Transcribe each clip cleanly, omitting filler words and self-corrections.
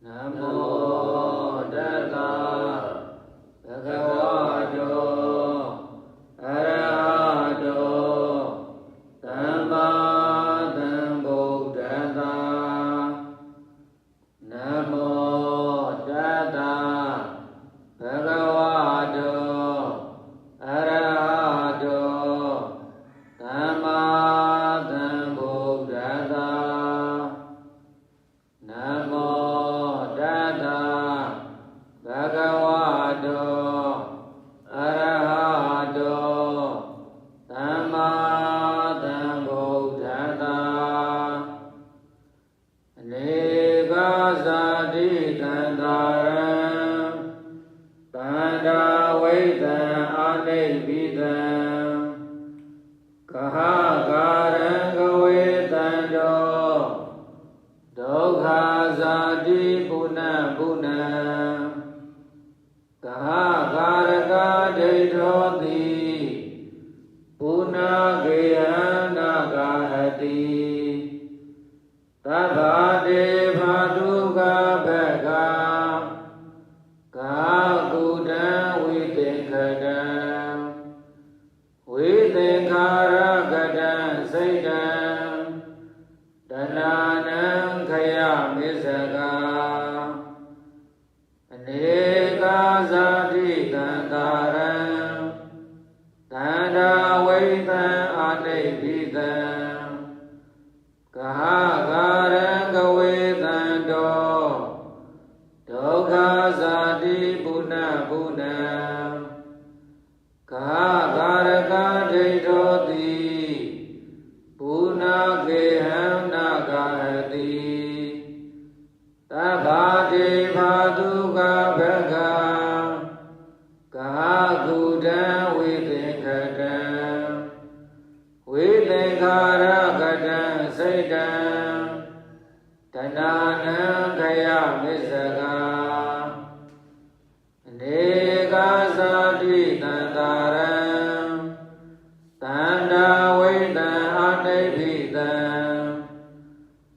Namo Tassa Bhagavato Arahato Samma Sambuddhassa Namo Tassa Bhagavato Arahato Samma Sambuddhassa Namo Tassa Bhagavato Arahato Samma Sambuddhassa Nega Sati Tantaram Tanda Vaitam Anebidam Kahakaram Gavetando Dogha Sati Punam Punam Kahakaraka Jaitoti Punagayana Gahati Tabhade Bhaduga Bhega Kahakudam Vitenkadam Vitenkarakadam Saitam Dananam Khaya Misaka Aneka Sati Tantaram Tanda Vaitam Anebidam Kahakaram Gavetando Dogha Sati Punam Punam Kahakaraka Jaitoti Punagayam Nagahati Tabhade Bhaduga Bhega Kahakudam Vitenkadam Vitenkarakadam Saitam Dananam Khaya Misaka Nega Sati Tantaram Tanda Vaitam Anebidam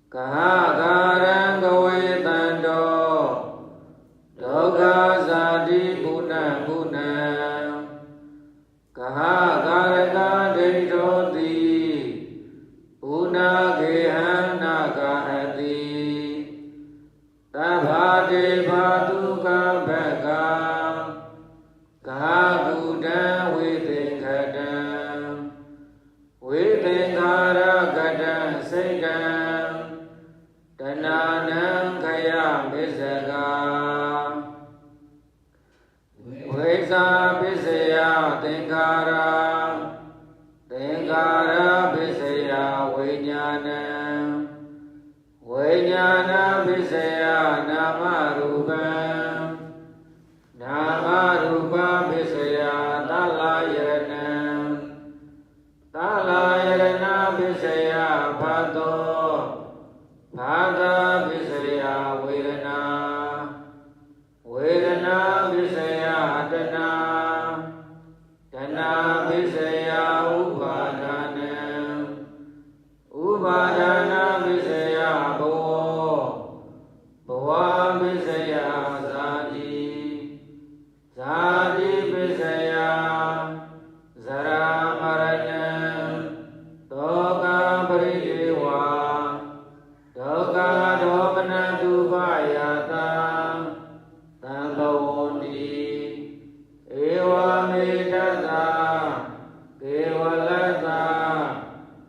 Kahakaram Gavetando Dogha Sati Punam Punam Kahakaraka Jaitoti Punagayam Nagahati Tabhade Bhaduga Bhega Kahakudam Vitenkadam Vitenkarakadam Saitam Dananam Khaya Misaka Vesa Pisaya Tenkara Tenkara Pisaya Vijnanam Vijnana Pisaya Namarupam Namarupa Pisaya Talayaranam Talayarana Pisaya Bhato Bhata Pisaya Vedana Vedana Pisaya Dana Dana Pisaya Upadanam Upadana Pisaya Bhava Bhava Pisaya Sati Sati Pisaya Zara Maranam Toka Paridewa Toka Domana Dupayata Tambavoti Eva Medata Kevalata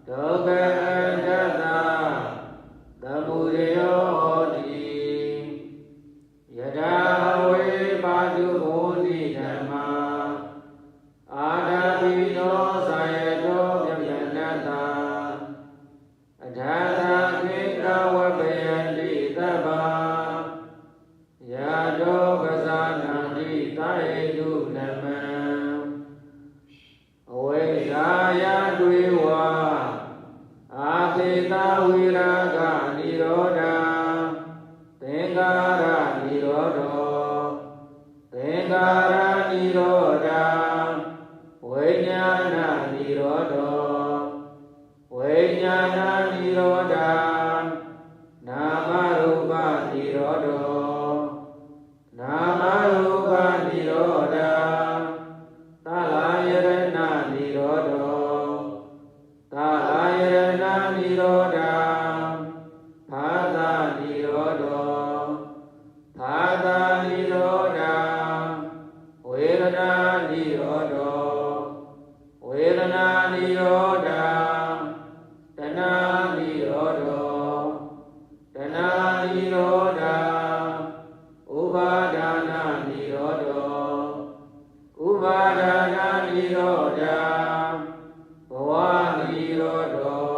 Toka Anjata Tamureyoti Yada Ve Paduvoti Dhamma Adabino Sayato Vyamanata Adhata Kika Vapayanti Taba Yado Vasanandi Taedu Namam Avesaya Dviva Atita Viraga Nirodha နိရောဓောသာသာနိရောဓဝေဒနာနိရောဓောဝေဒနာနိရောဓတဏှာနိရောဓောတဏှာနိရောဓဥပါဒနာနိရောဓောဥပါဒနာနိရောဓဘဝနိရောဓော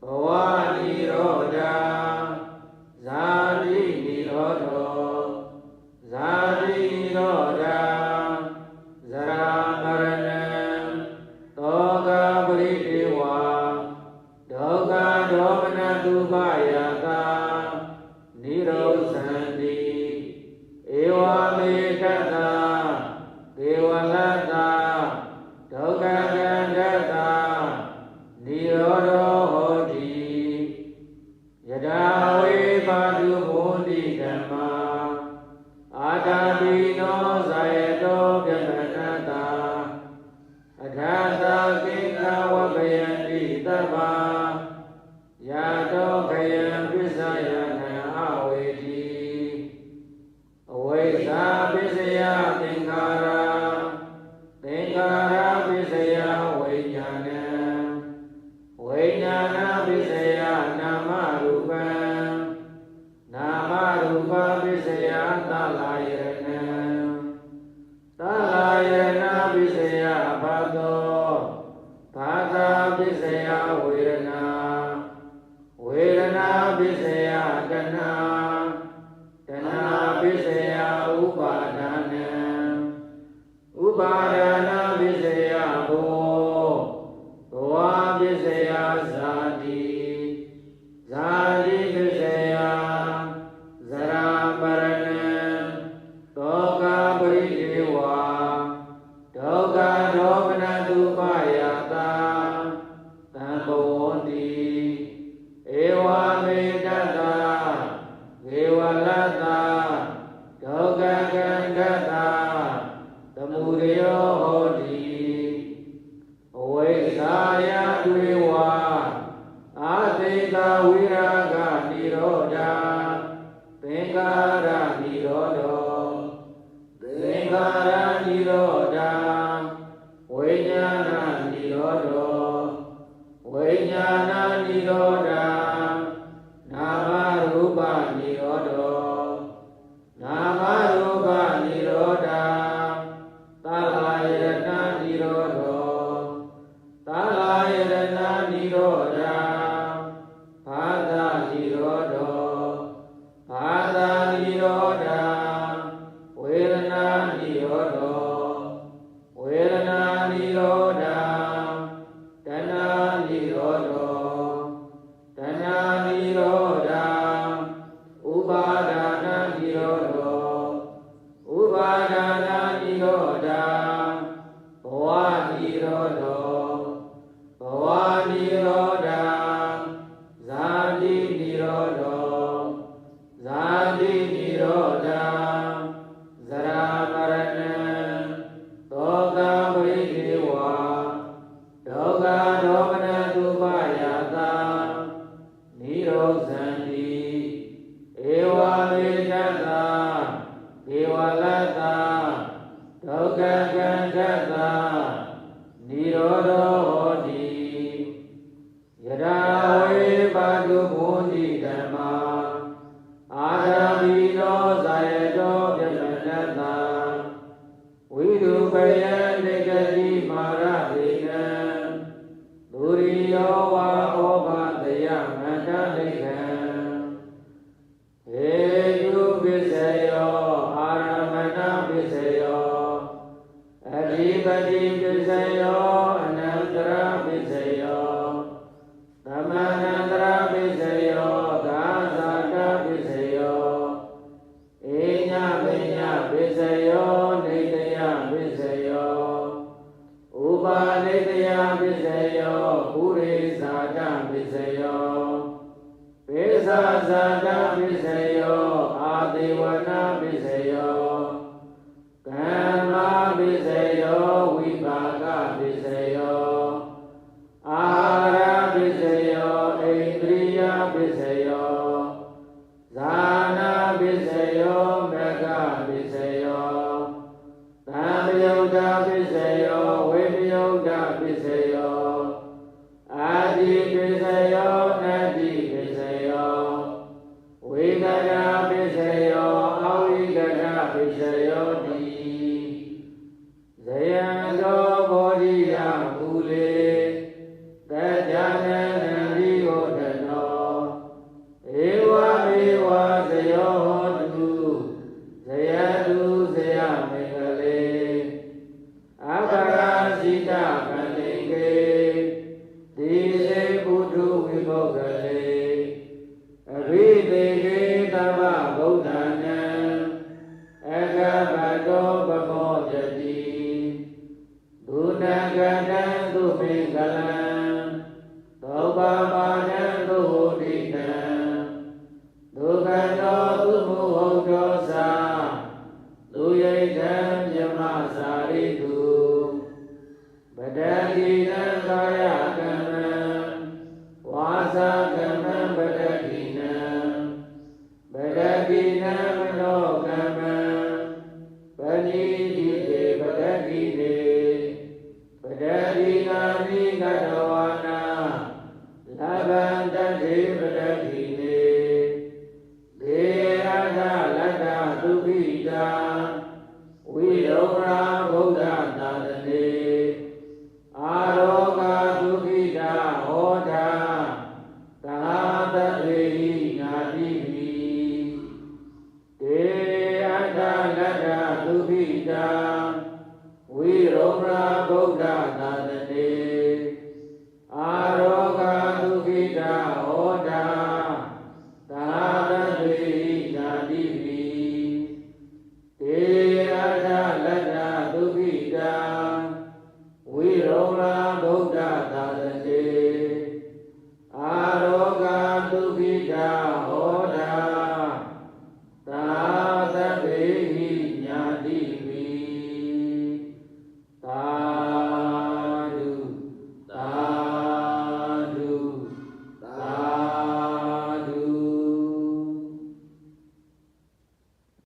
ဘဝနိရောဓဇာတိနိရောဓောဇာတိနိရောဓဇရာမရဏံသောကပရိဒေဝဒုက္ခဒေါမနတုပယတာနိရောဓံတိဧဝမေတ္တဒေဝလတ္တဒုက္ခကန္တတနိရောဓောဟောတိယဒါဝေပါတုဘုန်တိဓမ္မာအာတာပိနောဇာယတောပြမတ္တာအထာသာကိဉ္စဝပယံတိတဗ္ဗာယာတောခယံပစ္စယနံအဝေတိအဝိဇ္ဇာပစ္စယသင်္ခါရသင်္ခါရပစ္စယဝိညာဏံဝိညာဏပစ္စယနာမရူပံနာမရူပပစ္စယသလာယရဏံသလာယရဏပစ္စယဘာသောဘာသာပစ္စယဝေဒနာဝေဒနာပစ္စယတဏှာတဏှာပစ္စယဥပါဒနံဥပါဒနာပစ္စယဘောဘဝပစ္စယဇာတိဇာတိပစ္စယဇရာမရဏံသောကပရိဒေဝဒုက္ခဒေါမနတုပယတာသံဘဝန္တိဧဝမေတ္တဒေဝလတ္တဒုက္ခကန္တတသမုဒယောဟောတိအဝိဇ္ဇာယတွေဝအာသိတဝိရာဂနိရောဓသင်္ခါရနိရောဓောသင်္ခါရနိရောဓဝိညာဏနိရောဓောဝိညာဏနိရောဓနာမရူပနိရောဓောနာမရူပနိရောဓသလာယရဏနိရောဓောသလာယရဏနိရောဓဘာသာနိရောဓောဘာသာနိရောဓဝေဒနာနိရောဓောဝေဒနာနိရောဓတဏှာနိရောဓောတဏှာနိရောဓဥပါဒနာနိရောဓောဥပါဒနာနိရောဓဘဝနိရောဓောဘဝနိရောဓဇာတိနိရောဓောဇာတိနိရောဓဇရာမရဏံသောကပရိဒေဝဒုက္ခဒေါမနတုပယတာနိရောဓံတိဧဝမေတ္တဒေဝလတ္တဒုက္ခကန္တတနိရောဓောဟောတိယဒါဝေပါတုဘုန်တိဓမ္မာအာရပိနောဇာယတောပြမတ္တာဝိတုပယံတေကတိမာရဒေနံဒုရိယောဝါဩဘာတယမန္တလိခံဟေတုပစ္စယောအာရမဏပစ္စယောအဓိပတိပစ္စယောအနန္တရပစ္စယောသမန္တရပစ္စယောသာသတပစ္စယော နမနောကမ္မံပဏိတိတေပတတိတေပတတိနာမိကတဝနာလဘံတတိပတတိတေဒေအထလတ္တသုခိတာဝိရောဂဗုဒ္ဓသာသနေအာရောဂသုခိတာဟောတာသာသတိနာတိပိဒေအထလတ္တသုခိတာဝိရောဂဗုဒ္ဓသာသနေအာရောဂသုခိတာဟောတာသာသတိနာတိပိဒေအထလတ္တသုခိတာဝိရောဂဗုဒ္ဓသာသနေအာရောဂသုခိတာ